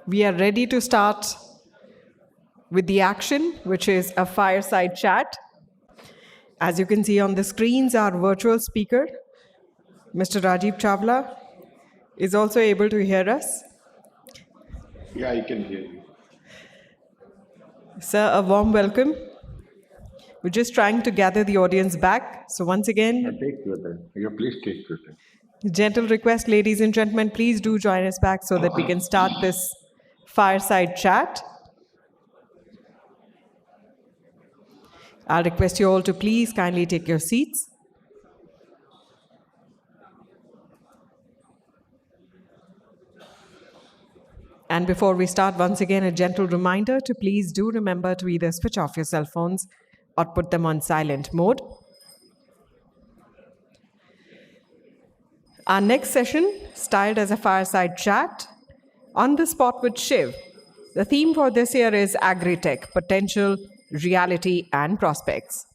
We are ready to start with the action, which is a fireside chat. As you can see on the screens, our virtual speaker, Mr. Rajiv Chawla, is also able to hear us. Yeah, I can hear you. Sir, a warm welcome. We're just trying to gather the audience back. So once again, Take your time. Yeah, please take your time. gentle request, ladies and gentlemen, please do join us back so that we can start this fireside chat. I'll request you all to please kindly take your seats. And before we start, once again, a gentle reminder to please do remember to either switch off your cell phones or put them on silent mode. Our next session, styled as a fireside chat, on the spot with Shiv. The theme for this year is Agritech, Potential, Reality and Prospects.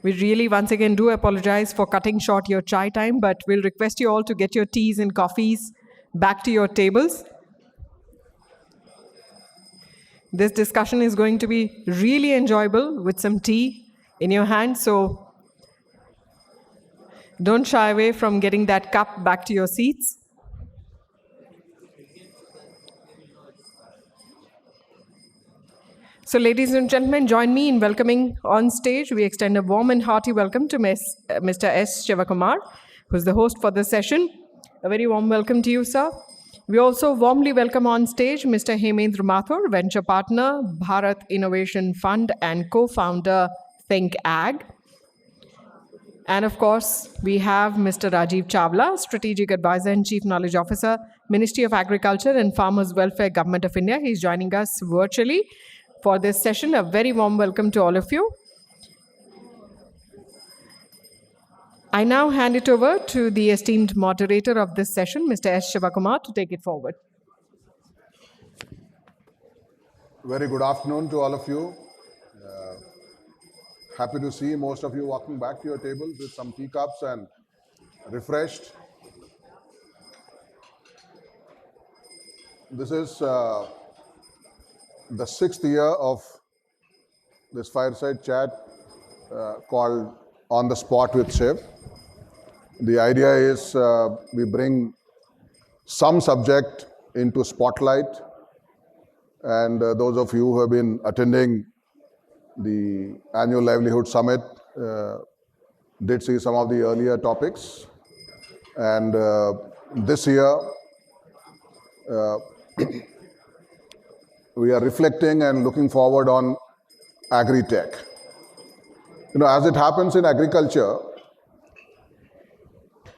We really once again do apologize for cutting short your chai time, but we'll request you all to get your teas and coffees back to your tables. This discussion is going to be really enjoyable with some tea in your hand, so don't shy away from getting that cup back to your seats. So, ladies and gentlemen, join me in welcoming on stage. We extend a warm and hearty welcome to Mr. S. Shivakumar, who's the host for this session. A very warm welcome to you, sir. We also warmly welcome on stage Mr. Hemendra Mathur, venture partner, Bharat Innovation Fund and co-founder Think Ag. And of course, we have Mr. Rajiv Chawla, Strategic Advisor and Chief Knowledge Officer, Ministry of Agriculture and Farmers Welfare, Government of India. He's joining us virtually for this session. A very warm welcome to all of you. I now hand it over to the esteemed moderator of this session, Mr. S. Shivakumar, to take it forward. Very good afternoon to all of you. Happy to see most of you walking back to your tables with some teacups and refreshed. This is the 6th year of this fireside chat called On the Spot with Shiv. The idea is we bring some subject into spotlight, and those of you who have been attending the annual livelihood summit did see some of the earlier topics, and this year we are reflecting and looking forward on Agritech. You know, as it happens in agriculture,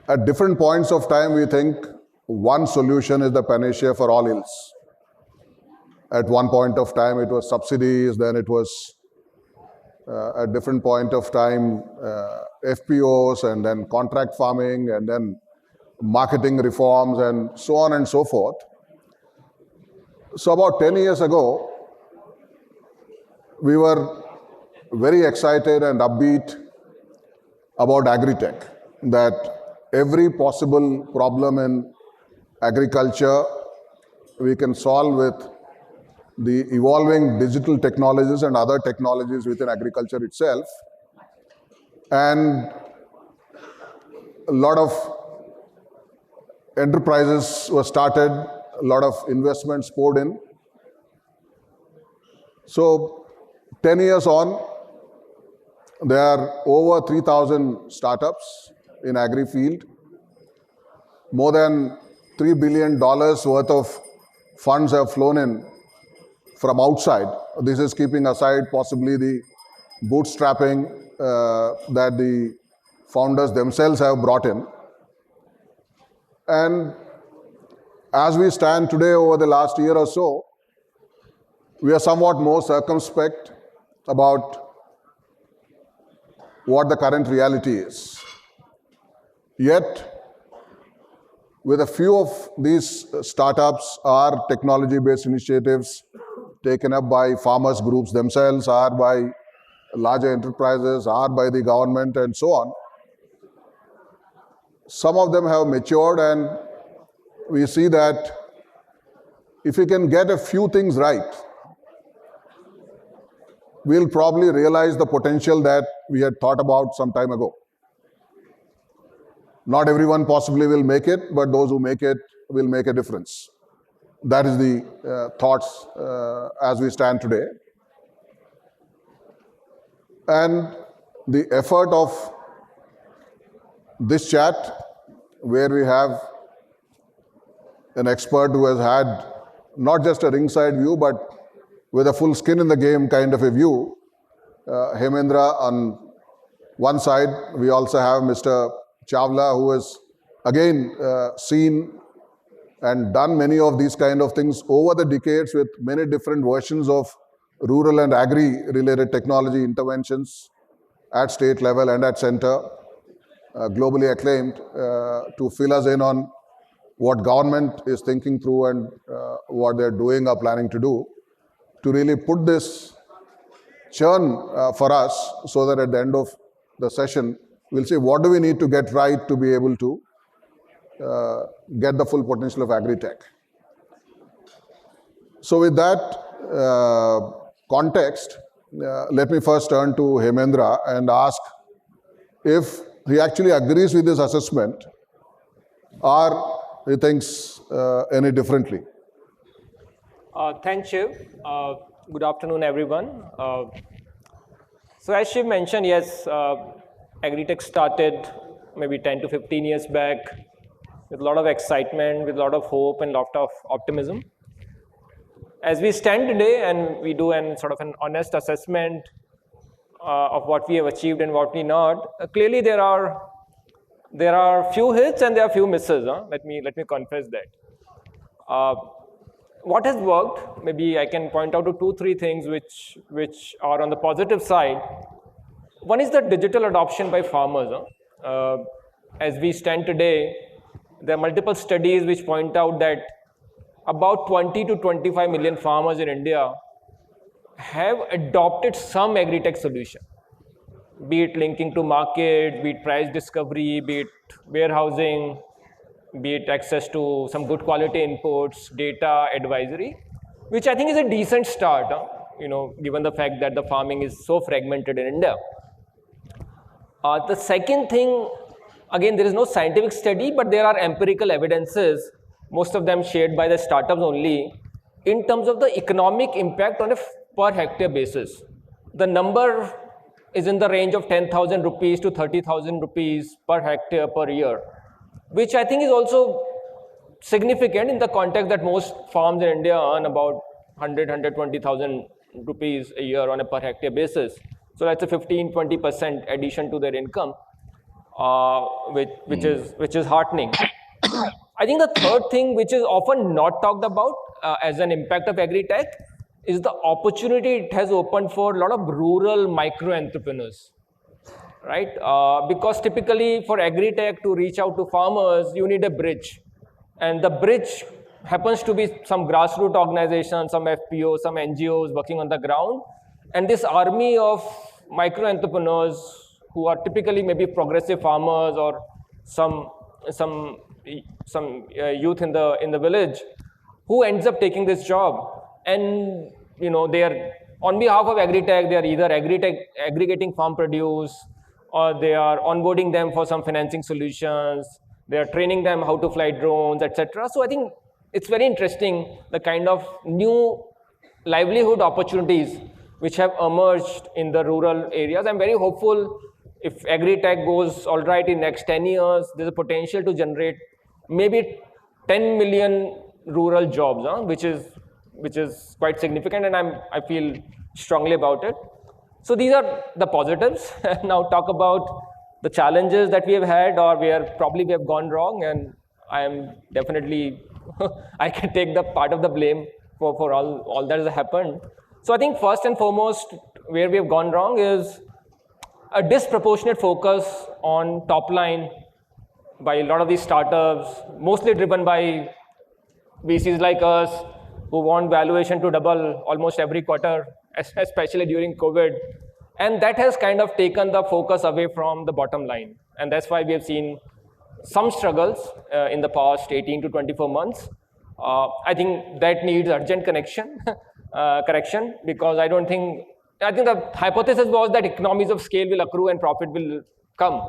at different points of time we think one solution is the panacea for all ills. At one point of time it was subsidies, then it was at different point of time FPOs, and then contract farming, and then marketing reforms, and so on and so forth. So about 10 years ago, we were very excited and upbeat about Agritech, that every possible problem in agriculture we can solve with the evolving digital technologies and other technologies within agriculture itself. And a lot of enterprises were started, a lot of investments poured in. So 10 years on, there are over 3,000 startups in agri field. More than $3 billion worth of funds have flown in from outside. This is keeping aside possibly the bootstrapping that the founders themselves have brought in. And as we stand today, over the last year or so, we are somewhat more circumspect about what the current reality is. Yet, with a few of these startups or technology-based initiatives taken up by farmers groups themselves or by larger enterprises are by the government and so on. Some of them have matured, and we see that if we can get a few things right, we'll probably realize the potential that we had thought about some time ago. Not everyone possibly will make it, but those who make it will make a difference. That is the thoughts as we stand today. And the effort of this chat, where we have an expert who has had not just a ringside view, but with a full skin in the game kind of a view. Hemendra on one side, we also have Mr. Chawla, who has again seen and done many of these kind of things over the decades with many different versions of rural and agri-related technology interventions at state level and at center, globally acclaimed, to fill us in on what government is thinking through and what they're doing or planning to do, to really put this churn for us, so that at the end of the session, we'll see what do we need to get right to be able to get the full potential of Agritech. So with that context, let me first turn to Hemendra and ask if he actually agrees with this assessment or he thinks any differently. Thanks, Shiv. Good afternoon, everyone. So as Shiv mentioned, yes, Agritech started maybe 10 to 15 years back with a lot of excitement, with a lot of hope and a lot of optimism. As we stand today and we do an honest assessment of what we have achieved and what we not, clearly there are few hits and there are few misses. Let me confess that. What has worked? Maybe I can point out to 2-3 things which are on the positive side. One is the digital adoption by farmers. As we stand today, there are multiple studies which point out that about 20 to 25 million farmers in India have adopted some Agritech solution, be it linking to market, be it price discovery, be it warehousing, be it access to some good quality inputs, data, advisory, which I think is a decent start, given the fact that the farming is so fragmented in India. The second thing, again, there is no scientific study, but there are empirical evidences, most of them shared by the startups only, in terms of the economic impact on a per hectare basis. The number is in the range of 10,000 rupees to 30,000 rupees per hectare per year, which I think is also significant in the context that most farms in India earn about 120,000 rupees a year on a per hectare basis. So that's a 15-20% addition to their income, which is heartening. I think the third thing, which is often not talked about as an impact of Agritech, is the opportunity it has opened for a lot of rural micro entrepreneurs, right? Because typically for Agritech to reach out to farmers, you need a bridge, and the bridge happens to be some grassroots organizations, some FPOs, some NGOs working on the ground, and this army of micro entrepreneurs who are typically maybe progressive farmers or some youth in the village who ends up taking this job. And they are on behalf of Agritech, they are either aggregating farm produce, or they are onboarding them for some financing solutions, they are training them how to fly drones, etc. So I think it's very interesting, the kind of new livelihood opportunities which have emerged in the rural areas. I'm very hopeful if Agritech goes all right in next 10 years, there's a potential to generate maybe 10 million rural jobs, which is quite significant, and I feel strongly about it. So these are the positives. Now talk about the challenges that we have had, or where probably we have gone wrong, and I am definitely I can take the part of the blame for all that has happened. So I think first and foremost, where we have gone wrong is a disproportionate focus on top line by a lot of these startups, mostly driven by VCs like us, who want valuation to double almost every quarter, especially during COVID. And that has kind of taken the focus away from the bottom line. And that's why we have seen some struggles in the past 18 to 24 months. I think that needs urgent correction, because I think the hypothesis was that economies of scale will accrue and profit will come.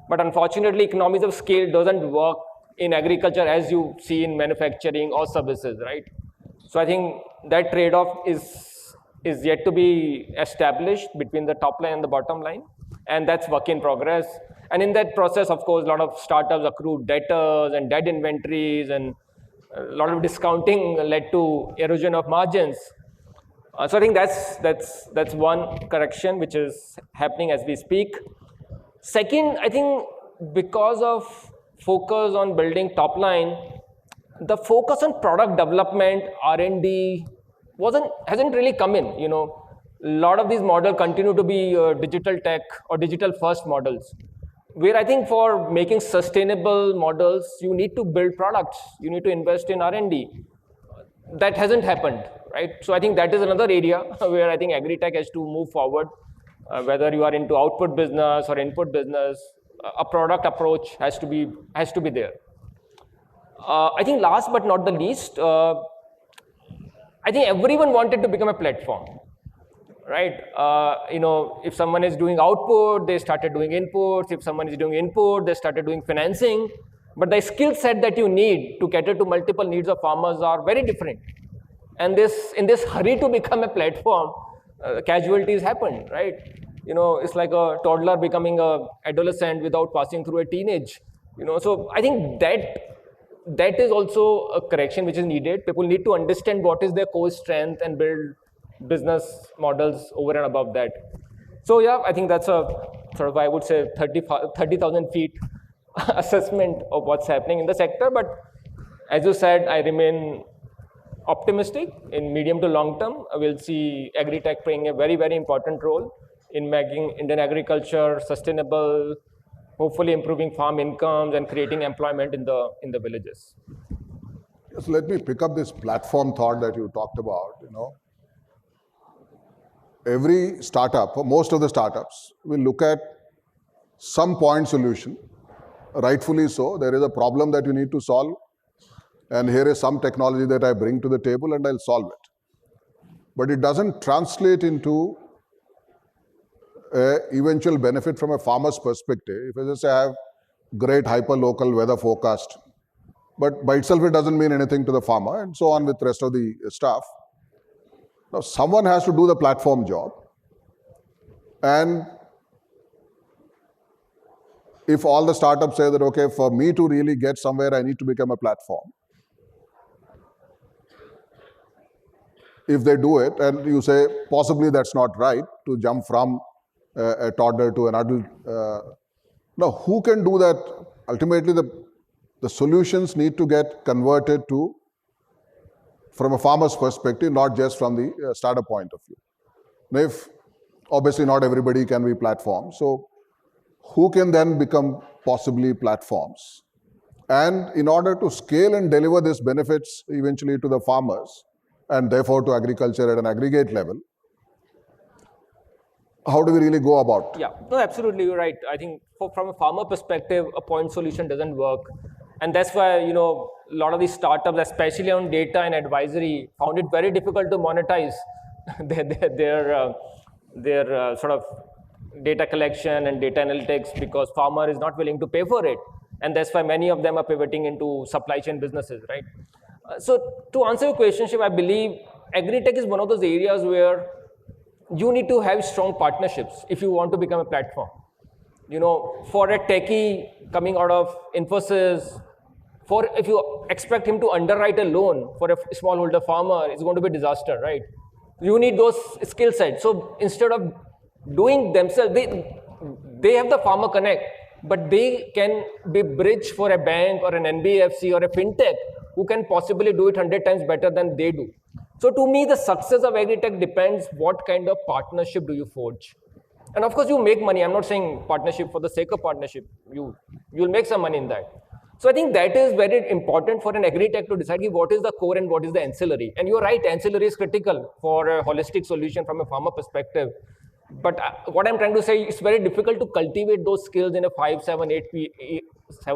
But unfortunately, economies of scale doesn't work in agriculture as you see in manufacturing or services, right? So I think that trade-off is yet to be established between the top line and the bottom line, and that's work in progress. And in that process, of course, a lot of startups accrued debtors and dead inventories, and a lot of discounting led to erosion of margins. So I think that's one correction which is happening as we speak. Second, I think because of focus on building top line, the focus on product development, R&D hasn't really come in. A lot of these models continue to be digital tech or digital first models, where I think for making sustainable models, you need to build products, you need to invest in R&D. That hasn't happened, right? So I think that is another area where I think Agritech has to move forward. Whether you are into output business or input business, a product approach has to be there. I think last but not the least, I think everyone wanted to become a platform, right? If someone is doing output, they started doing inputs. If someone is doing input, they started doing financing. But the skill set that you need to cater to multiple needs of farmers are very different. And in this hurry to become a platform, casualties happen, right? It's like a toddler becoming an adolescent without passing through a teenage. So I think that is also a correction which is needed. People need to understand what is their core strength and build business models over and above that. So yeah, I think that's a sort of, I would say, 30,000 feet assessment of what's happening in the sector. But as you said, I remain optimistic. In medium to long term, we'll see Agritech playing a very, very important role in making Indian agriculture sustainable, hopefully improving farm incomes and creating employment in the villages. Yes, let me pick up this platform thought that you talked about. Every startup, or most of the startups, will look at some point solution. Rightfully so. There is a problem that you need to solve, and here is some technology that I bring to the table and I'll solve it. But it doesn't translate into eventual benefit from a farmer's perspective. If I just say I have great hyper-local weather forecast, but by itself it doesn't mean anything to the farmer, and so on with the rest of the staff. Now someone has to do the platform job, and if all the startups say that, okay, for me to really get somewhere, I need to become a platform. If they do it, and you say possibly that's not right to jump from a toddler to an adult. Now, who can do that? Ultimately, the solutions need to get converted to, from a farmer's perspective, not just from the startup point of view. Now, if obviously not everybody can be platforms, so who can then become possibly platforms? And in order to scale and deliver these benefits eventually to the farmers, and therefore to agriculture at an aggregate level, how do we really go about? Yeah, no, absolutely, you're right. I think from a farmer perspective, a point solution doesn't work. And that's why, a lot of these startups, especially on data and advisory, found it very difficult to monetize their sort of data collection and data analytics, because farmer is not willing to pay for it. And that's why many of them are pivoting into supply chain businesses, right? So to answer your question, Shiv, I believe Agritech is one of those areas where you need to have strong partnerships if you want to become a platform. For a techie coming out of Infosys, if you expect him to underwrite a loan for a smallholder farmer, it's going to be a disaster, right? You need those skill sets. So instead of doing themselves, they have the farmer connect, but they can be bridge for a bank or an NBFC or a fintech who can possibly do it 100 times better than they do. So to me, the success of Agritech depends what kind of partnership do you forge. And of course, you make money. I'm not saying partnership for the sake of partnership. You'll make some money in that. So I think that is very important for an Agritech to decide what is the core and what is the ancillary. And you're right, ancillary is critical for a holistic solution from a farmer perspective. But what I'm trying to say, it's very difficult to cultivate those skills in a 7,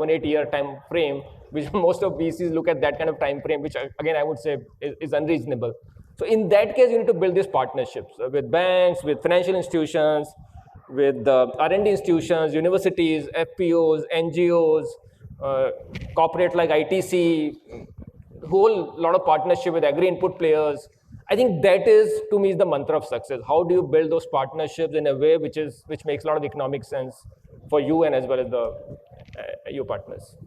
8 year time frame, which most of VCs look at that kind of time frame, which again I would say is unreasonable. So in that case, you need to build these partnerships with banks, with financial institutions, with R&D institutions, universities, FPOs, NGOs, corporate like ITC, whole lot of partnership with agri input players. I think that is, to me, is the mantra of success. How do you build those partnerships in a way which makes a lot of economic sense for you and as well as the your partners?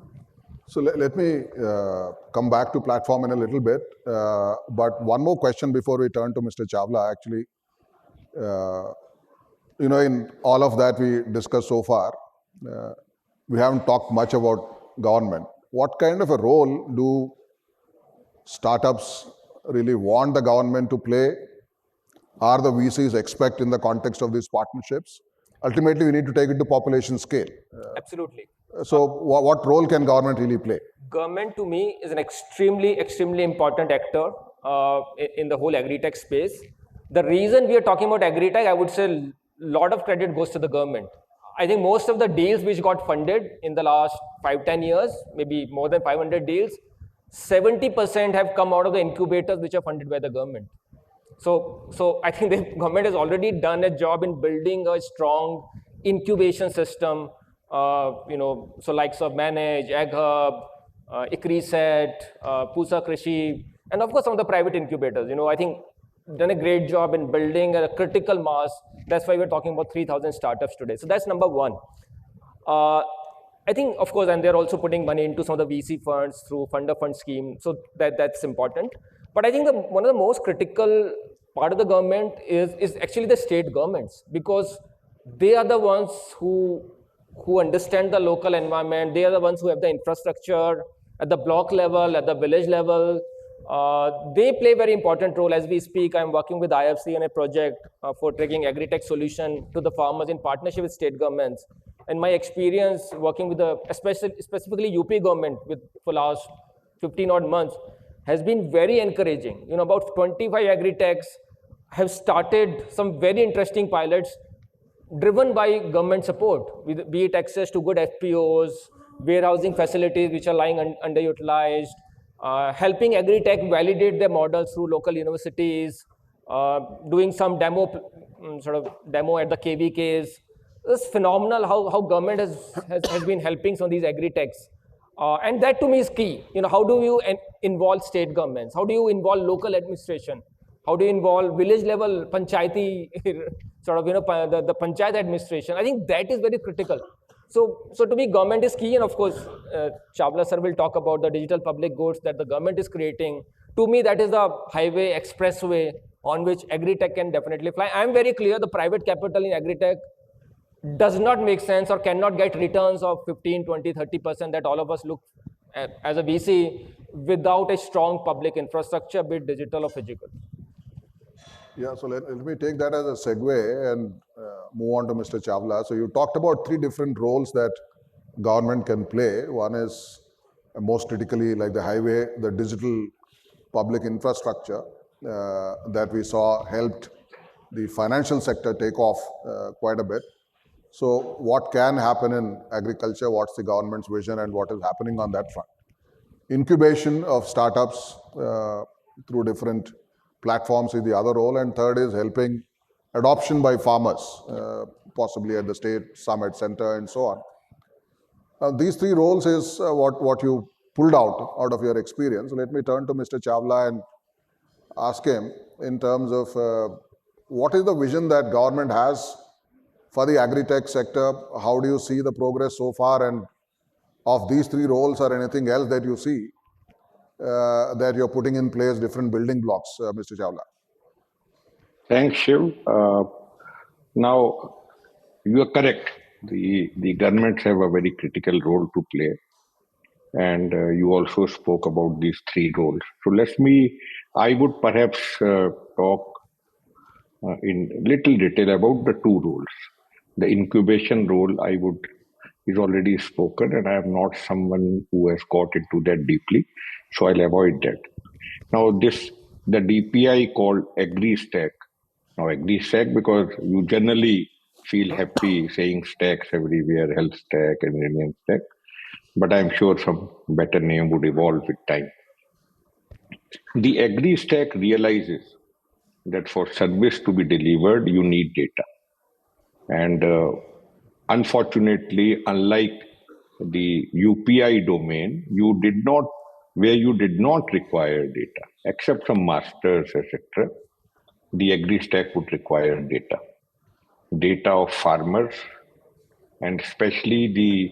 So let me come back to platform in a little bit. But one more question before we turn to Mr. Chawla. Actually, in all of that we discussed so far, we haven't talked much about government. What kind of a role do startups really want the government to play? Are the VCs expect in the context of these partnerships? Ultimately, we need to take it to population scale. Absolutely. So what role can government really play? Government to me is an extremely important actor in the whole Agritech space. The reason we are talking about Agritech, I would say a lot of credit goes to the government. I think most of the deals which got funded in the last 5-10 years, maybe more than 500 deals, 70% have come out of the incubators which are funded by the government. So I think the government has already done a job in building a strong incubation system. So likes of Manage, AgHub, ICRISET, Pusa Krishi, and of course some of the private incubators. I think done a great job in building a critical mass. That's why we're talking about 3,000 startups today. So that's number one. I think, of course, and they're also putting money into some of the VC funds through fund of fund scheme. So that's important. But I think one of the most critical part of the government is actually the state governments, because they are the ones who understand the local environment. They are the ones who have the infrastructure at the block level, at the village level. They play a very important role. As we speak, I'm working with IFC on a project for taking Agritech solution to the farmers in partnership with state governments. And my experience working with specifically UP government for last 15 odd months has been very encouraging. About 25 Agritechs have started some very interesting pilots driven by government support, be it access to good FPOs, warehousing facilities which are lying underutilized, helping Agritech validate their models through local universities, doing some demo at the KVKs. It's phenomenal how government has been helping some of these Agritechs. And that to me is key. How do you involve state governments? How do you involve local administration? How do you involve village level panchayati, the panchayat administration? I think that is very critical. So to me, government is key. And of course, Chawla sir will talk about the digital public goods that the government is creating. To me, that is the highway, expressway on which Agritech can definitely fly. I'm very clear the private capital in Agritech does not make sense or cannot get returns of 15, 20, 30% that all of us look at as a VC without a strong public infrastructure, be it digital or physical. Yeah, so let me take that as a segue and move on to Mr. Chawla. So you talked about 3 different roles that government can play. One is most critically like the highway, the digital public infrastructure that we saw helped the financial sector take off quite a bit. So what can happen in agriculture? What's the government's vision and what is happening on that front? Incubation of startups through different platforms is the other role, and third is helping adoption by farmers, possibly at the state, summit center, and so on. Now, these 3 roles is what you pulled out of your experience. So let me turn to Mr. Chawla and ask him in terms of what is the vision that government has for the agri-tech sector. How do you see the progress so far, and of these 3 roles or anything else that you see that you're putting in place, different building blocks, Mr. Chawla? Thanks, Shiv. Now, you are correct. The governments have a very critical role to play. And you also spoke about these 3 roles. So I would perhaps talk in little detail about the 2 roles. The incubation role is already spoken, and I am not someone who has got into that deeply, so I'll avoid that. Now, the DPI called Agritech Now, Agri-Stack, because you generally feel happy saying stacks everywhere, health stack, ingredient stack, but I'm sure some better name would evolve with time. The Agri-Stack realizes that for service to be delivered, you need data. And unfortunately, unlike the UPI domain, where you did not require data, except some masters, etc. The Agri-Stack would require data of farmers, and especially the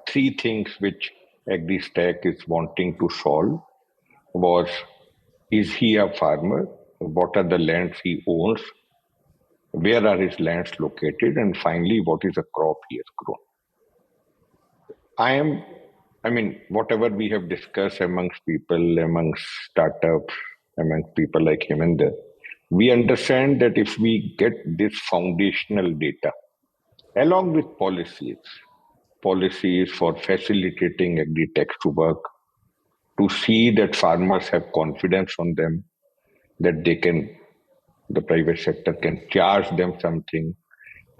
three things which Agri-Stack is wanting to solve was: is he a farmer? What are the lands he owns? Where are his lands located? And finally, what is a crop he has grown? Whatever we have discussed amongst people, amongst startups, amongst people like Heminder, we understand that if we get this foundational data, along with policies for facilitating Agritech to work, to see that farmers have confidence on them, that the private sector can charge them something,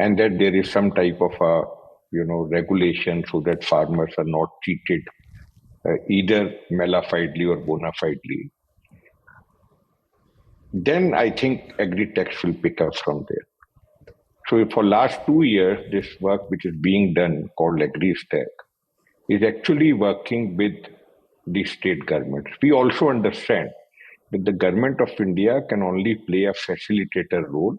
and that there is some type of a regulation so that farmers are not cheated either mala fidely or bona fidely, then I think Agritech will pick up from there. So for last 2 years, this work which is being done called Agri-Stack is actually working with the state governments. We also understand that the government of India can only play a facilitator role.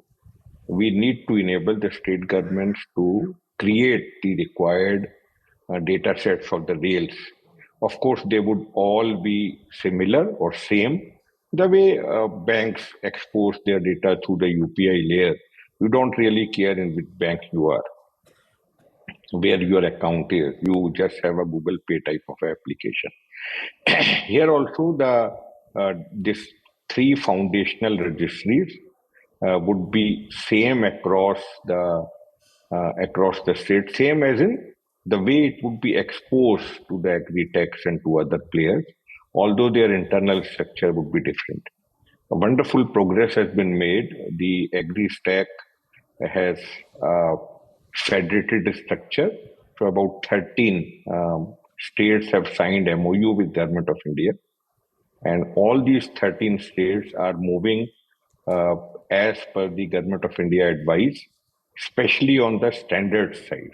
We need to enable the state governments to create the required data sets of the rails. Of course, they would all be similar or same. The way banks expose their data through the UPI layer, you don't really care in which bank you are, where your account is. You just have a Google Pay type of application. Here also, this three foundational registries would be same across the state, same as in the way it would be exposed to the Agritechs and to other players, although their internal structure would be different. A wonderful progress has been made. The Agri-Stack has federated structure. So about 13 states have signed MOU with Government of India. And all these 13 states are moving as per the Government of India advice, especially on the standard side.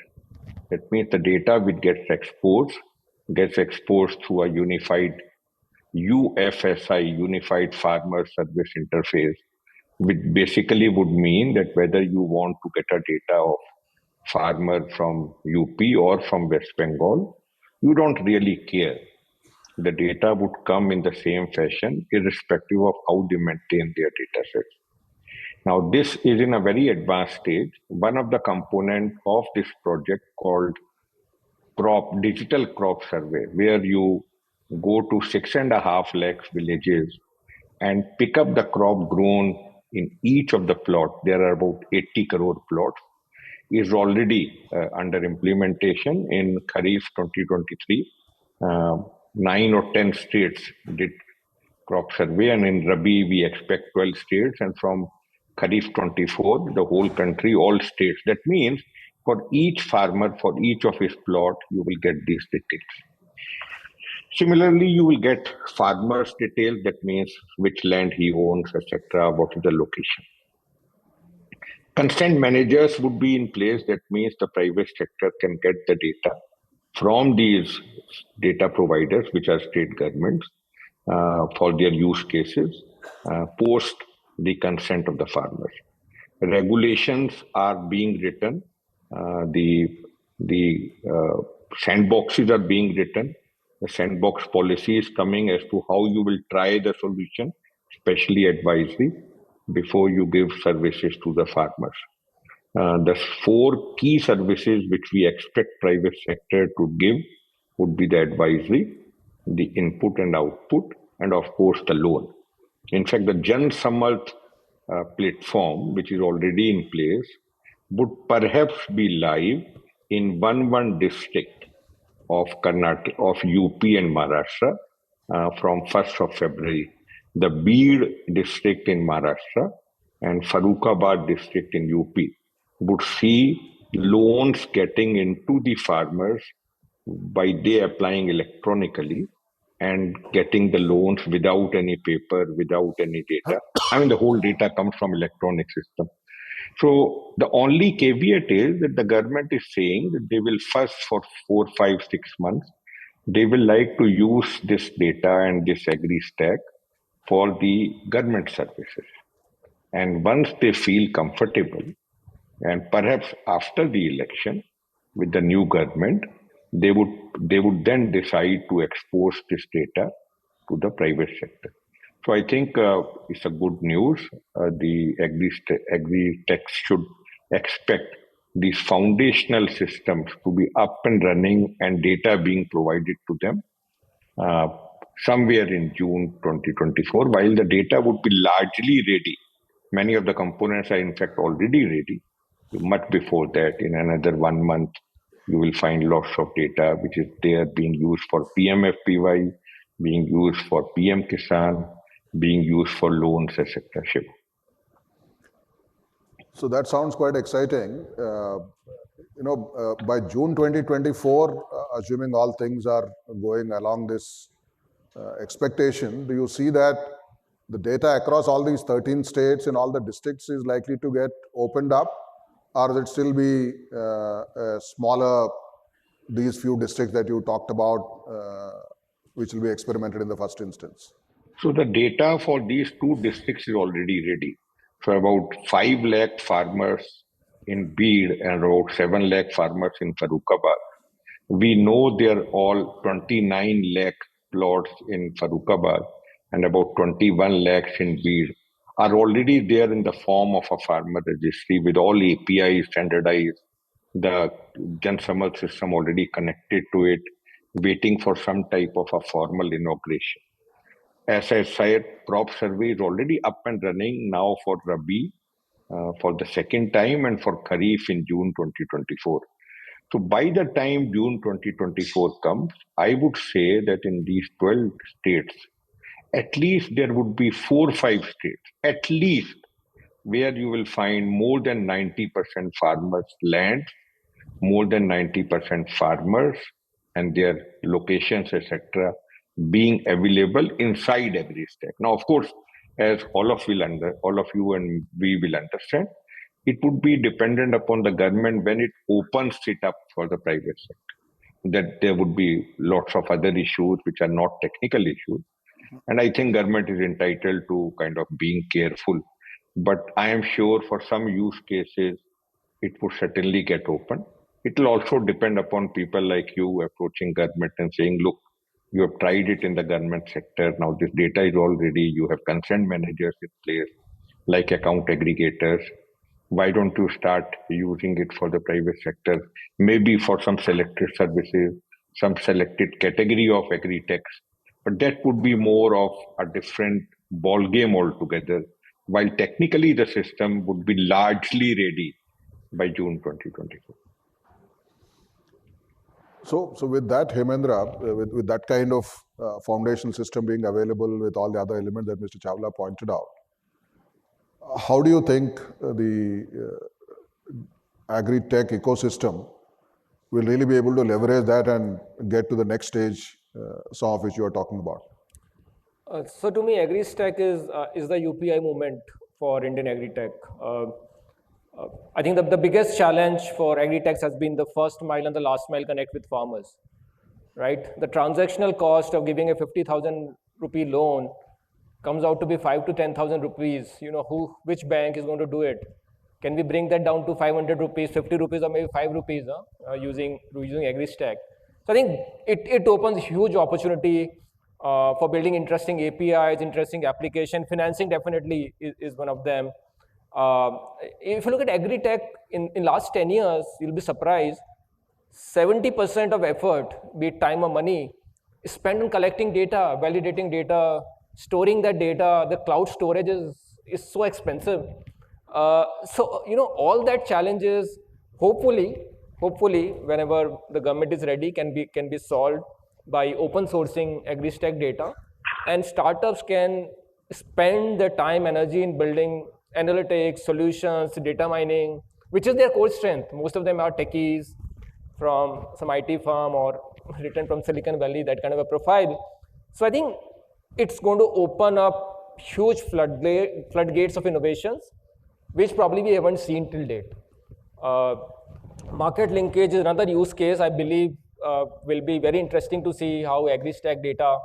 That means the data which gets exposed through a unified UFSI, Unified Farmer Service Interface, which basically would mean that whether you want to get a data of farmer from UP or from West Bengal, you don't really care. The data would come in the same fashion, irrespective of how they maintain their data sets. Now, this is in a very advanced stage. One of the components of this project called digital crop survey, where you go to 6.5 lakhs villages and pick up the crop grown in each of the plots. There are about 80 crore plots, is already under implementation in Kharif 2023. 9 or 10 states did crop survey, and in Rabi we expect 12 states, and from Kharif 24, the whole country, all states. That means for each farmer, for each of his plot, you will get these details. Similarly, you will get farmer's details. That means which land he owns, etc., what is the location. Consent managers would be in place. That means the private sector can get the data from these data providers, which are state governments, for their use cases, post the consent of the farmers. Regulations are being written. The sandboxes are being written. The sandbox policy is coming as to how you will try the solution, especially advisory, before you give services to the farmers. The 4 key services which we expect private sector to give would be the advisory, the input and output, and of course the loan. In fact, the Jan Samarth platform, which is already in place, would perhaps be live in one district of Karnataka, of UP and Maharashtra from 1st of February. The Beed district in Maharashtra and Farrukhabad district in UP would see loans getting into the farmers by they applying electronically and getting the loans without any paper, without any data. I mean, the whole data comes from electronic system. So the only caveat is that the government is saying that they will first for 4, 5, 6 months, they will like to use this data and this agri stack for the government services. And once they feel comfortable, and perhaps after the election with the new government, they would then decide to expose this data to the private sector. So I think it's a good news. The agri-tech should expect these foundational systems to be up and running and data being provided to them uh, somewhere in June 2024, while the data would be largely ready. Many of the components are in fact already ready. Much before that, in another 1 month, you will find lots of data which is there being used for PMFPY, being used for PM Kisan, being used for loans, etc. Shiv. So that sounds quite exciting. By June 2024, assuming all things are going along this expectation, do you see that the data across all these 13 states and all the districts is likely to get opened up, or will it still be smaller, these few districts that you talked about, which will be experimented in the first instance? So the data for these two districts is already ready. So about 5 lakh farmers in Beed and about 7 lakh farmers in Farrukhabad. We know they're all 29 lakh plots in Farrukhabad and about 21 lakhs in Beed are already there in the form of a farmer registry with all APIs standardized, the Jansamal system already connected to it, waiting for some type of a formal inauguration. As I said, crop survey is already up and running now for Rabi for the second time and for Kharif in June 2024. So by the time June 2024 comes, I would say that in these 12 states, at least there would be 4, 5 states, at least, where you will find more than 90% farmers' land, more than 90% farmers and their locations, etc., being available inside AgriStack. Now, of course, as all of you and we will understand, it would be dependent upon the government when it opens it up for the private sector. That there would be lots of other issues which are not technical issues, and I think government is entitled to kind of being careful. But I am sure for some use cases, it would certainly get open. It will also depend upon people like you approaching government and saying, look, you have tried it in the government sector. Now this data is all ready. You have consent managers in place, like account aggregators. Why don't you start using it for the private sector? Maybe for some selected services, some selected category of agri-techs. But that would be more of a different ball game altogether. While technically the system would be largely ready by June 2024. So with that, Hemendra, with that kind of foundational system being available with all the other elements that Mr. Chawla pointed out, how do you think the agri-tech ecosystem will really be able to leverage that and get to the next stage, some of which you are talking about? So to me, AgriStack is the UPI movement for Indian Agritech. I think the biggest challenge for Agritech has been the first mile and the last mile connect with farmers, right? The transactional cost of giving a 50,000 rupee loan comes out to be 5 to 10,000 rupees. Which bank is going to do it? Can we bring that down to 500 rupees, 50 rupees, or maybe 5 rupees using AgriStack? So I think it opens huge opportunity for building interesting APIs, interesting application. Financing definitely is one of them. If you look at Agritech in last 10 years, you'll be surprised. 70% of effort, be it time or money, is spent on collecting data, validating data, storing that data. The cloud storage is so expensive. So all that challenges, hopefully, whenever the government is ready, can be solved by open sourcing AgriStack data, and startups can spend their time, energy in building analytics, solutions, data mining, which is their core strength. Most of them are techies from some IT firm or written from Silicon Valley, that kind of a profile. So I think it's going to open up huge floodgates of innovations, which probably we haven't seen till date. Market linkage is another use case I believe will be very interesting to see how Agritech data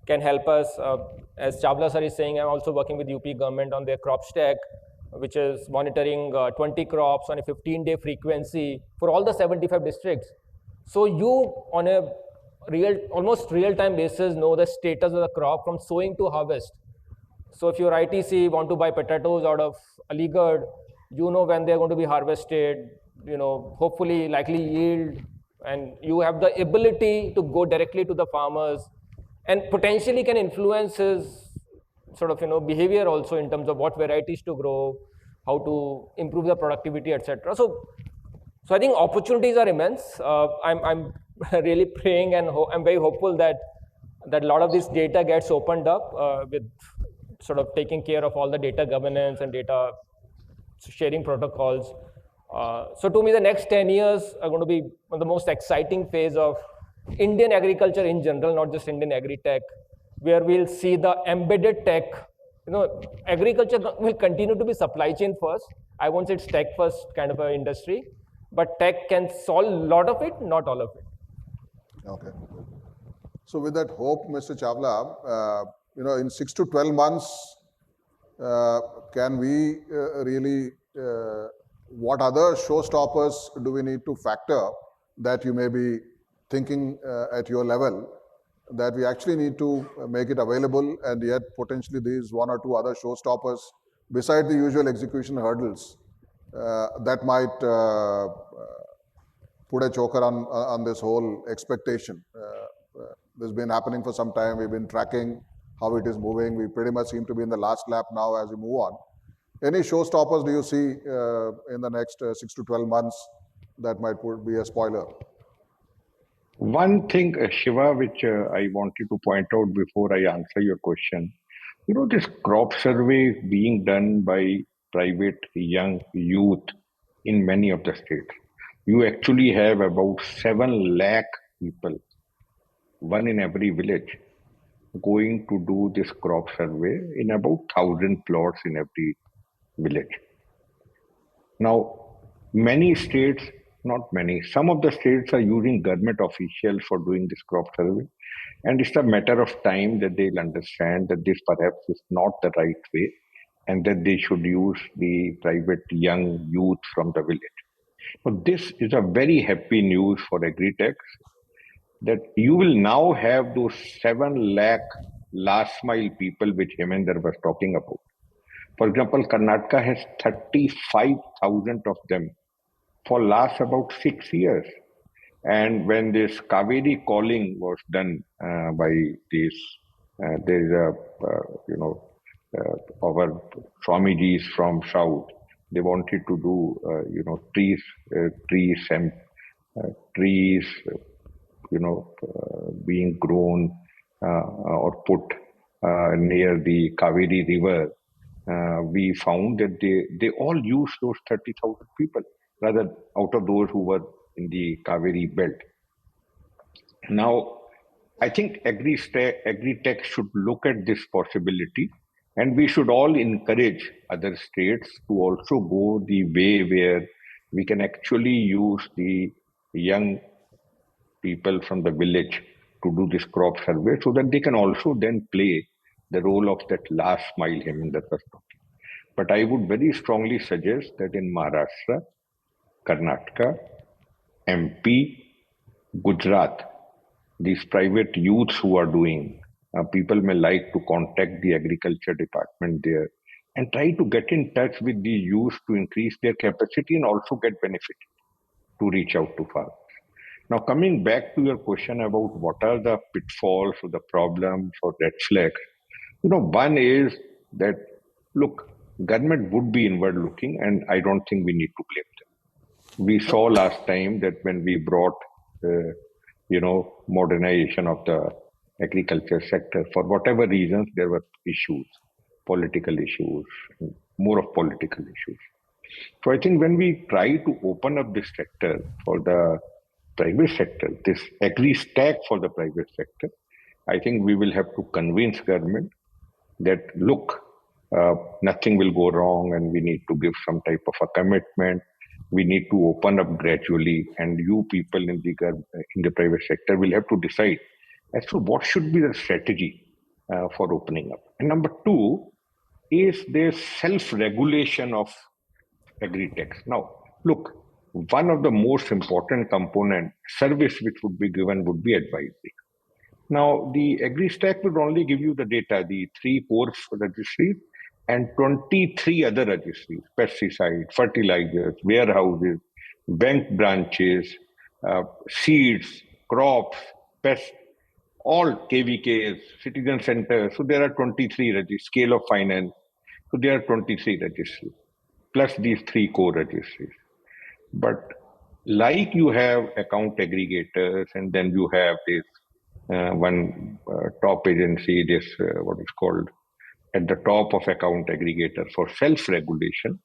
can help us. As Chawla sir is saying, I'm also working with UP government on their crop stack, which is monitoring 20 crops on a 15-day frequency for all the 75 districts. So you on a almost real-time basis know the status of the crop from sowing to harvest. So if your ITC want to buy potatoes out of Aligarh, you know when they're going to be harvested, hopefully likely yield, and you have the ability to go directly to the farmers and potentially can influence his sort of behavior also in terms of what varieties to grow, how to improve the productivity, etc. So I think opportunities are immense. I'm really praying and I'm very hopeful that a lot of this data gets opened up with sort of taking care of all the data governance and data sharing protocols. So to me, the next 10 years are going to be one of the most exciting phase of Indian agriculture in general, not just Indian agri-tech, where we'll see the embedded tech. Agriculture will continue to be supply chain first. I won't say it's tech first kind of an industry, but tech can solve a lot of it, not all of it. Okay. So with that hope, Mr. Chawla, in 6 to 12 months, can we really, what other showstoppers do we need to factor that you may be thinking at your level that we actually need to make it available, and yet potentially these one or two other showstoppers beside the usual execution hurdles that might put a choker on this whole expectation. This has been happening for some time. We've been tracking how it is moving. We pretty much seem to be in the last lap now as we move on. Any showstoppers do you see in the next 6 to 12 months that might be a spoiler? One thing, Shiva, which I wanted to point out before I answer your question, this crop survey being done by private young youth in many of the states. You actually have about 7 lakh people, one in every village, going to do this crop survey in about 1,000 plots in every village. Now, many states, not many, some of the states are using government officials for doing this crop survey. And it's a matter of time that they'll understand that this perhaps is not the right way and that they should use the private young youth from the village. So this is a very happy news for Agritech, that you will now have those 7 lakh last mile people which Hemendra was talking about. For example, Karnataka has 35,000 of them for last about 6 years. And when this Kaveri calling was done by this, there is our Swamijis from South, they wanted to do, trees, being grown or put near the Kaveri river. We found that they all used those 30,000 people, rather out of those who were in the Kaveri belt. Now, I think Agritech should look at this possibility, and we should all encourage other states to also go the way where we can actually use the young people from the village to do this crop survey, so that they can also then play the role of that last mile Hemendra was talking. But I would very strongly suggest that in Maharashtra, Karnataka, MP, Gujarat, these private youths who are doing, people may like to contact the agriculture department there and try to get in touch with the youth to increase their capacity and also get benefit to reach out to farmers. Now, coming back to your question about what are the pitfalls or the problems or red flags, one is that, look, government would be inward looking, and I don't think we need to blame them. We saw last time that when we brought, modernization of the agriculture sector, for whatever reasons, there were issues, political issues, more of political issues. So I think when we try to open up this sector for the private sector, this agri stack for the private sector, I think we will have to convince government that look, nothing will go wrong, and we need to give some type of a commitment. We need to open up gradually, and you people in the private sector will have to decide as to what should be the strategy for opening up. And number two is the self-regulation of Agritech. Now, look, one of the most important component service which would be given would be advisory. Now, the AgriStack would only give you the data, the 3 core registries and 23 other registries, pesticide, fertilizers, warehouses, bank branches, seeds, crops, pests, all KVKs, citizen centers. So there are 23 registries, scale of finance. So there are 23 registries, plus these 3 core registries. But like you have account aggregators, and then you have this one top agency, this what is called at the top of account aggregator for self-regulation.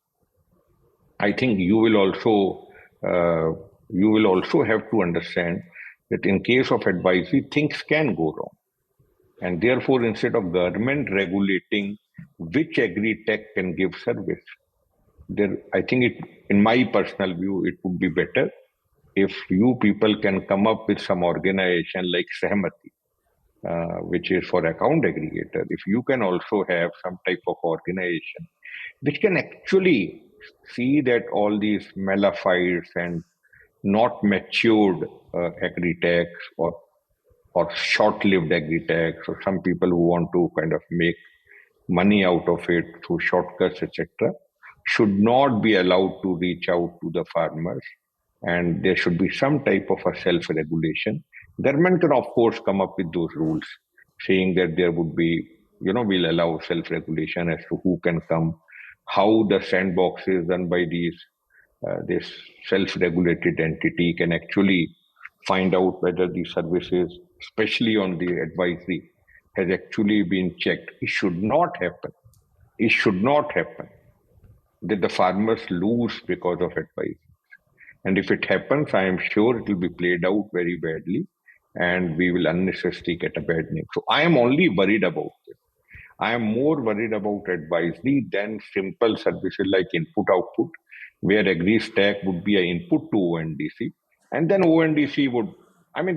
I think you will also have to understand that in case of advisory, things can go wrong, and therefore instead of government regulating which agri-tech can give service, there, I think it, in my personal view, it would be better if you people can come up with some organization like Sahmati, which is for account aggregator. If you can also have some type of organization which can actually see that all these malifieds and not matured agri-techs or short-lived agri-techs, or some people who want to kind of make money out of it through shortcuts, etc., should not be allowed to reach out to the farmers, and there should be some type of a self-regulation. Government can, of course, come up with those rules, saying that there would be, we'll allow self-regulation as to who can come, how the sandboxes done by this self-regulated entity can actually find out whether the services, especially on the advisory, has actually been checked. It should not happen. It should not happen that the farmers lose because of advice. And if it happens, I am sure it will be played out very badly, and we will unnecessarily get a bad name. So I am only worried about this. I am more worried about advisory than simple services like input-output, where AgriStack would be an input to ONDC. And then ONDC would,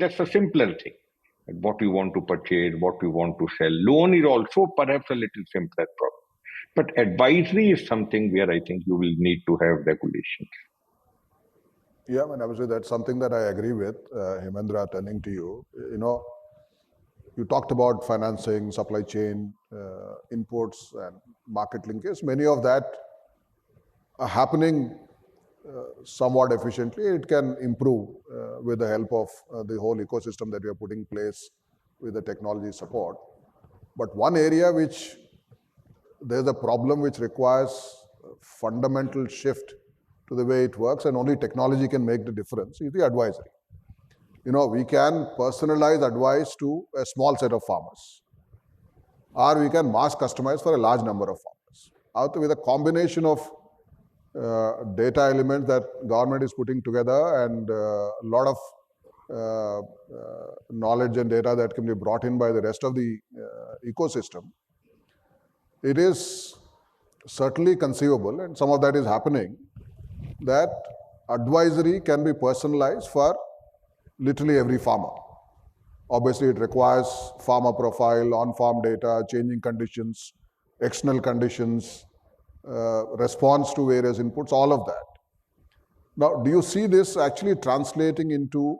that's a simpler thing. What you want to purchase, what you want to sell. Loan is also perhaps a little simpler problem. But advisory is something where I think you will need to have regulations. Yeah, obviously that's something that I agree with. Hemendra, turning to you, you talked about financing, supply chain, inputs, and market linkage. Many of that are happening somewhat efficiently. It can improve with the help of the whole ecosystem that we are putting in place with the technology support. But one area which there's a problem which requires a fundamental shift to the way it works, and only technology can make the difference, is the advisory. We can personalize advice to a small set of farmers, or we can mass customize for a large number of farmers. With a combination of data elements that government is putting together and a lot of knowledge and data that can be brought in by the rest of the ecosystem, it is certainly conceivable, and some of that is happening, that advisory can be personalized for literally every farmer. Obviously, it requires farmer profile, on-farm data, changing conditions, external conditions, response to various inputs, all of that. Now, do you see this actually translating into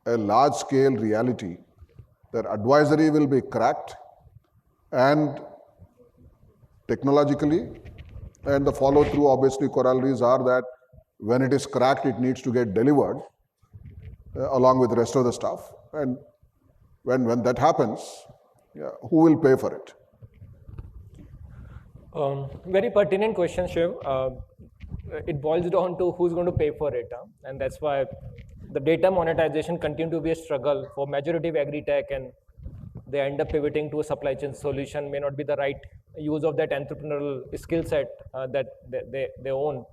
a large-scale reality that advisory will be cracked and technologically, and the follow-through, obviously, corollaries are that when it is cracked, it needs to get delivered along with the rest of the stuff. And when that happens, who will pay for it? Very pertinent question, Shiv. It boils down to who's going to pay for it. And that's why the data monetization continue to be a struggle for majority of agri-tech, and they end up pivoting to a supply chain solution may not be the right use of that entrepreneurial skill set that they own.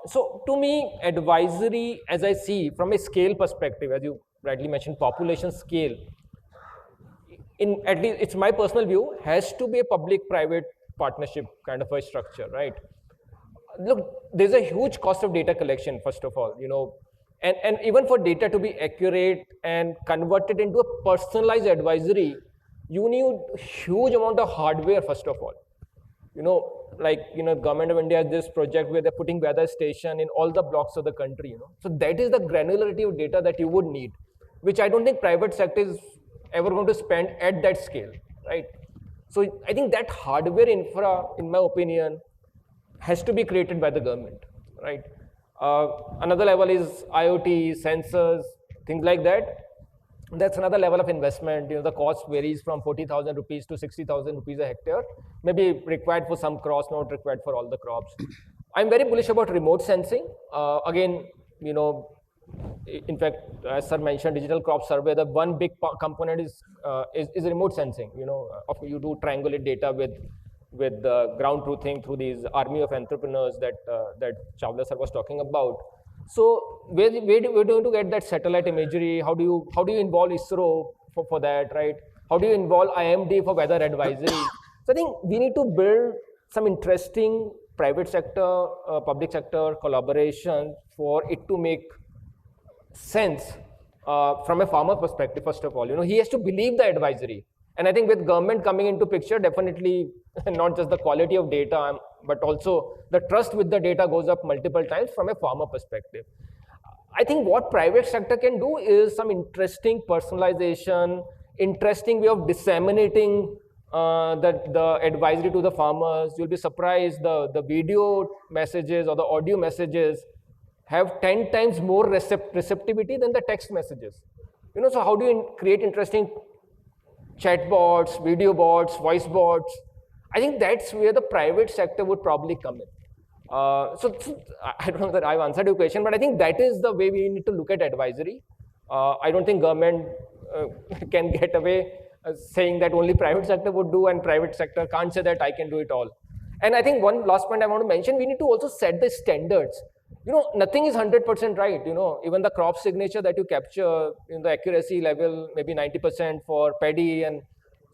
So to me, advisory, as I see from a scale perspective, as you rightly mentioned, population scale, in at least it's my personal view, has to be a public-private partnership kind of a structure, right? Look, there's a huge cost of data collection, first of all, and even for data to be accurate and converted into a personalized advisory, you need huge amount of hardware, first of all. Government of India has this project where they're putting weather station in all the blocks of the country, So that is the granularity of data that you would need, which I don't think private sector is ever going to spend at that scale, right? So I think that hardware infra, in my opinion, has to be created by the government, right? Another level is IoT, sensors, things like that. That's another level of investment. The cost varies from 40,000 rupees to 60,000 rupees a hectare, maybe required for some crops, not required for all the crops. I'm very bullish about remote sensing. Again, in fact, as sir mentioned, digital crop survey, the one big component is remote sensing. You do triangulate data with ground truthing through these army of entrepreneurs that Chawla sir was talking about. So where we're going to get that satellite imagery? How do you involve ISRO for that, right? How do you involve IMD for weather advisory? So I think we need to build some interesting private sector, public sector collaboration for it to make sense from a farmer perspective. First of all, he has to believe the advisory, and I think with government coming into picture, definitely not just the quality of data, but also the trust with the data goes up multiple times from a farmer perspective. I think what private sector can do is some interesting personalization, interesting way of disseminating the advisory to the farmers. You'll be surprised the video messages or the audio messages have 10 times more receptivity than the text messages. So how do you create interesting chat bots, video bots, voice bots? I think that's where the private sector would probably come in. So I don't know that I've answered your question, but I think that is the way we need to look at advisory. I don't think government can get away saying that only private sector would do, and private sector can't say that I can do it all. And I think one last point I want to mention, we need to also set the standards. Nothing is 100% right. Even the crop signature that you capture, the accuracy level, maybe 90% for paddy and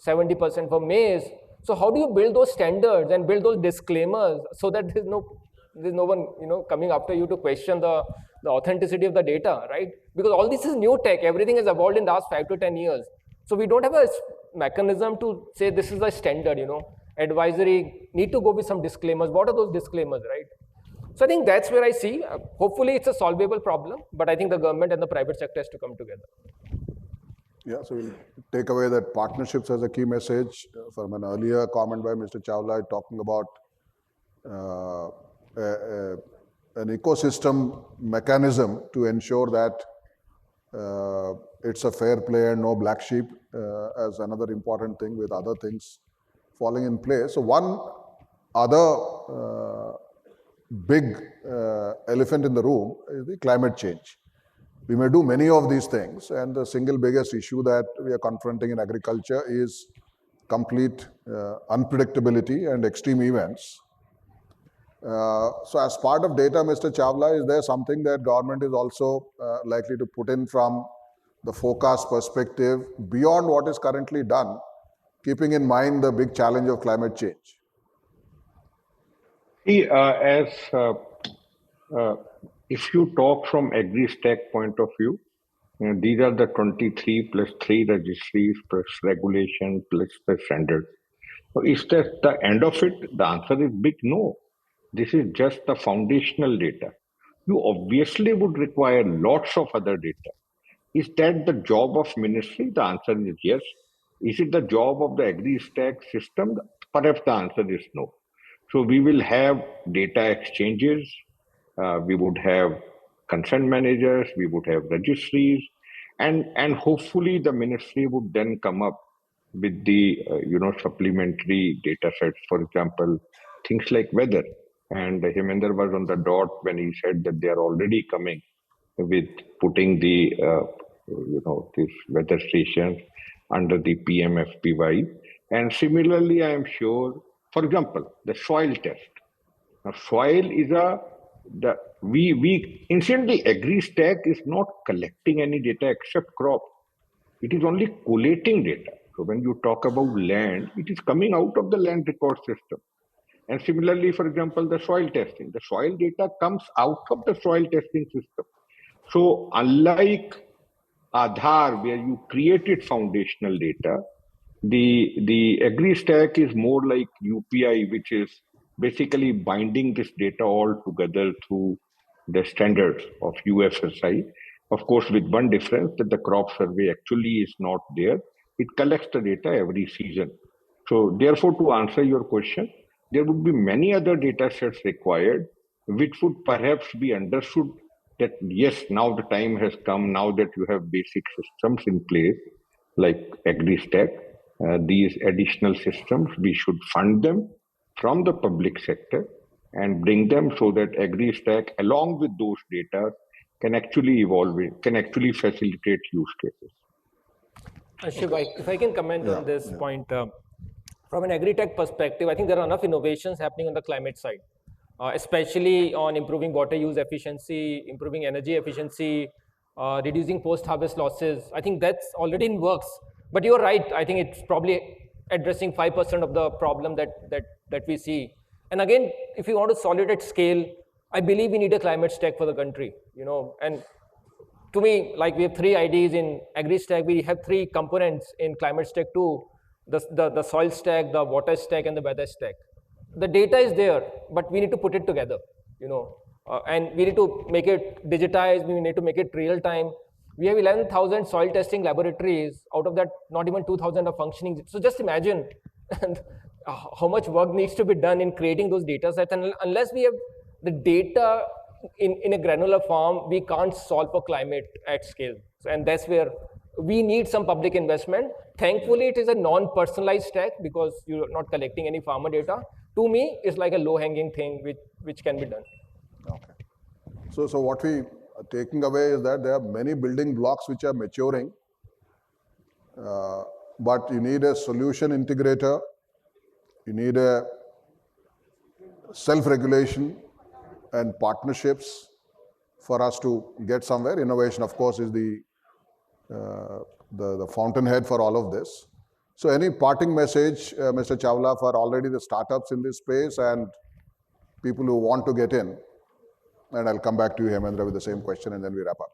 70% for maize. So how do you build those standards and build those disclaimers so that there's no one coming after you to question the authenticity of the data, right? Because all this is new tech. Everything has evolved in the last 5 to 10 years. So we don't have a mechanism to say this is the standard. Advisory need to go with some disclaimers. What are those disclaimers, right? So I think that's where I see. Hopefully, it's a solvable problem, but I think the government and the private sector has to come together. Yeah, so we'll take away that partnerships as a key message from an earlier comment by Mr. Chawla talking about an ecosystem mechanism to ensure that it's a fair play and no black sheep as another important thing, with other things falling in place. So one other big elephant in the room is the climate change. We may do many of these things, and the single biggest issue that we are confronting in agriculture is complete unpredictability and extreme events. So as part of data, Mr. Chawla, is there something that government is also likely to put in from the forecast perspective beyond what is currently done, keeping in mind the big challenge of climate change? See, if you talk from Agritech point of view, these are the 23 plus 3 registries plus regulation plus the standards. So is that the end of it? The answer is big no. This is just the foundational data. You obviously would require lots of other data. Is that the job of ministry? The answer is yes. Is it the job of the Agritech system? Perhaps the answer is no. So we will have data exchanges, we would have consent managers, we would have registries, and hopefully the ministry would then come up with the supplementary data sets. For example, things like weather. And Heminder was on the dot when he said that they are already coming with putting the these weather stations under the PMFPY. And similarly, I am sure, for example, the soil test. Now, soil is incidentally, Agri-Stack is not collecting any data except crop. It is only collating data. So when you talk about land, it is coming out of the land record system. And similarly, for example, the soil testing. The soil data comes out of the soil testing system. So unlike Aadhaar, where you created foundational data, the Agri-Stack is more like UPI, which is basically binding this data all together through the standards of USSI. Of course, with one difference, that the crop survey actually is not there. It collects the data every season. So therefore, to answer your question, there would be many other data sets required, which would perhaps be understood that yes, now the time has come, now that you have basic systems in place, like Agri-Stack, these additional systems, we should fund them from the public sector and bring them so that Agri-Stack, along with those data, can actually evolve, can actually facilitate use cases. Shiv, if I can comment on this point, from an Agritech perspective, I think there are enough innovations happening on the climate side, especially on improving water use efficiency, improving energy efficiency, reducing post-harvest losses. I think that's already in works. But you're right. I think it's probably addressing 5% of the problem that we see. And again, if you want to solve it at scale, I believe we need a climate stack for the country. And to me, like we have 3 IDs in Agri-Stack, we have 3 components in climate stack too: the soil stack, the water stack, and the weather stack. The data is there, but we need to put it together. And we need to make it digitized. We need to make it real time. We have 11,000 soil testing laboratories. Out of that, not even 2,000 are functioning. So just imagine how much work needs to be done in creating those data sets. And unless we have the data in a granular form, we can't solve for climate at scale. And that's where we need some public investment. Thankfully, it is a non-personalized stack because you're not collecting any farmer data. To me, it's like a low-hanging thing which can be done. Okay. So what we are taking away is that there are many building blocks which are maturing, but you need a solution integrator, you need a self-regulation and partnerships for us to get somewhere. Innovation, of course, is the fountainhead for all of this. So any parting message, Mr. Chawla, for already the startups in this space and people who want to get in? And I'll come back to you, Hemendra, with the same question and then we wrap up.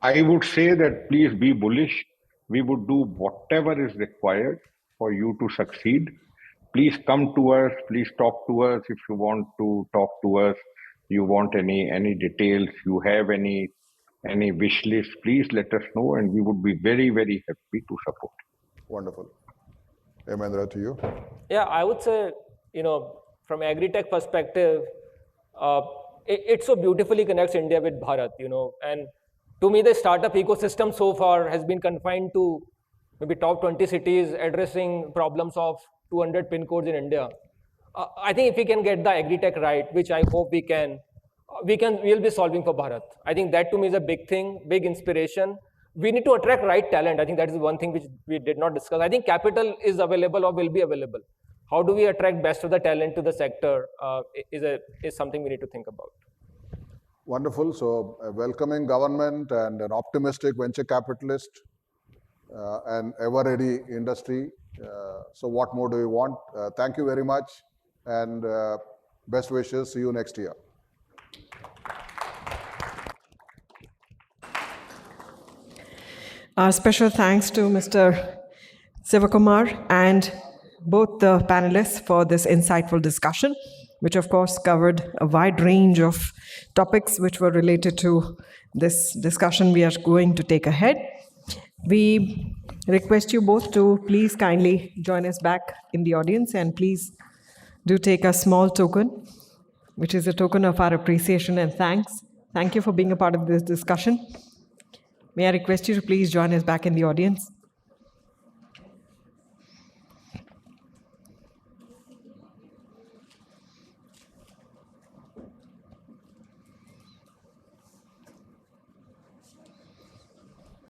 I would say that please be bullish. We would do whatever is required for you to succeed. Please come to us. Please talk to us if you want to talk to us. You want any details, you have any wish list, please let us know and we would be very, very happy to support. Wonderful. Hemendra, to you. Yeah, I would say, from Agritech perspective, it so beautifully connects India with Bharat, and to me, the startup ecosystem so far has been confined to maybe top 20 cities addressing problems of 200 pin codes in India. I think if we can get the Agritech right, which I hope we'll be solving for Bharat. I think that to me is a big thing, big inspiration. We need to attract right talent. I think that is one thing which we did not discuss. I think capital is available or will be available. How do we attract best of the talent to the sector is something we need to think about. Wonderful. So a welcoming government and an optimistic venture capitalist and ever-ready industry. So what more do we want? Thank you very much and best wishes. See you next year. Special thanks to Mr. Sivakumar and both the panelists for this insightful discussion, which of course covered a wide range of topics which were related to this discussion we are going to take ahead. We request you both to please kindly join us back in the audience and please do take a small token, which is a token of our appreciation and thanks. Thank you for being a part of this discussion. May I request you to please join us back in the audience?